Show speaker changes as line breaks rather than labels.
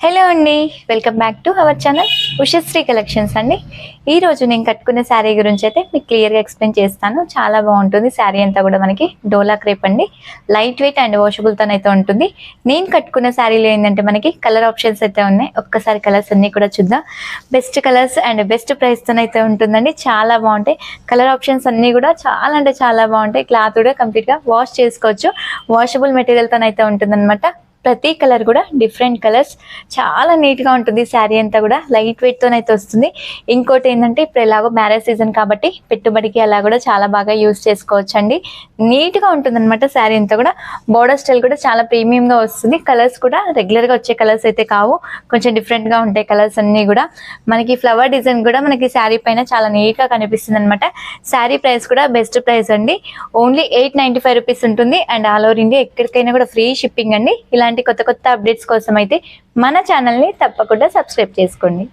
Hello అండి, welcome back to our channel Ushasri collections అండి. ఈ రోజు నేను కట్టుకున్న శారీ గురించి అయితే మీకు క్లియర్గా ఎక్స్ప్లెయిన్ చేస్తాను. చాలా బాగుంటుంది శారీ అంతా కూడా మనకి డోలా క్రేప్ అండి. లైట్ వెయిట్ అండ్ వాషబుల్తో అయితే ఉంటుంది. నేను కట్టుకున్న శారీలో ఏంటంటే మనకి కలర్ ఆప్షన్స్ అయితే ఉన్నాయి. ఒక్కసారి కలర్స్ అన్నీ కూడా చూద్దాం. బెస్ట్ కలర్స్ అండ్ బెస్ట్ ప్రైస్తో అయితే ఉంటుందండి. చాలా బాగుంటాయి కలర్ ఆప్షన్స్ అన్నీ కూడా, చాలా అంటే చాలా బాగుంటాయి. క్లాత్ కూడా కంప్లీట్గా వాష్ చేసుకోవచ్చు. వాషబుల్ మెటీరియల్తో అయితే ఉంటుందన్నమాట. ప్రతి కలర్ కూడా డిఫరెంట్ కలర్స్, చాలా నీట్గా ఉంటుంది శారీ అంతా కూడా. లైట్ వెయిట్తోనైతే వస్తుంది. ఇంకోటి ఏంటంటే ఇప్పుడు ఎలాగో మ్యారేజ్ సీజన్ కాబట్టి పెట్టుబడికి అలా కూడా చాలా బాగా యూస్ చేసుకోవచ్చు అండి. నీట్గా ఉంటుంది అనమాట శారీ అంతా కూడా. బోర్డర్ స్టైల్ కూడా చాలా ప్రీమియంగా వస్తుంది. కలర్స్ కూడా రెగ్యులర్గా వచ్చే కలర్స్ అయితే కావు, కొంచెం డిఫరెంట్గా ఉంటాయి కలర్స్ అన్నీ కూడా. మనకి ఫ్లవర్ డిజైన్ కూడా మనకి శారీ పైన చాలా నీట్గా కనిపిస్తుంది అనమాట. శారీ ప్రైస్ కూడా బెస్ట్ ప్రైస్ అండి. ఓన్లీ 895 రూపీస్ ఉంటుంది. అండ్ ఆల్ ఓవర్ ఇండియా ఎక్కడికైనా కూడా ఫ్రీ షిప్పింగ్ అండి. ఇలాంటి కొత్త కొత్త అప్డేట్స్ కోసం అయితే మన ఛానల్ని తప్పకుండా సబ్స్క్రైబ్ చేసుకోండి.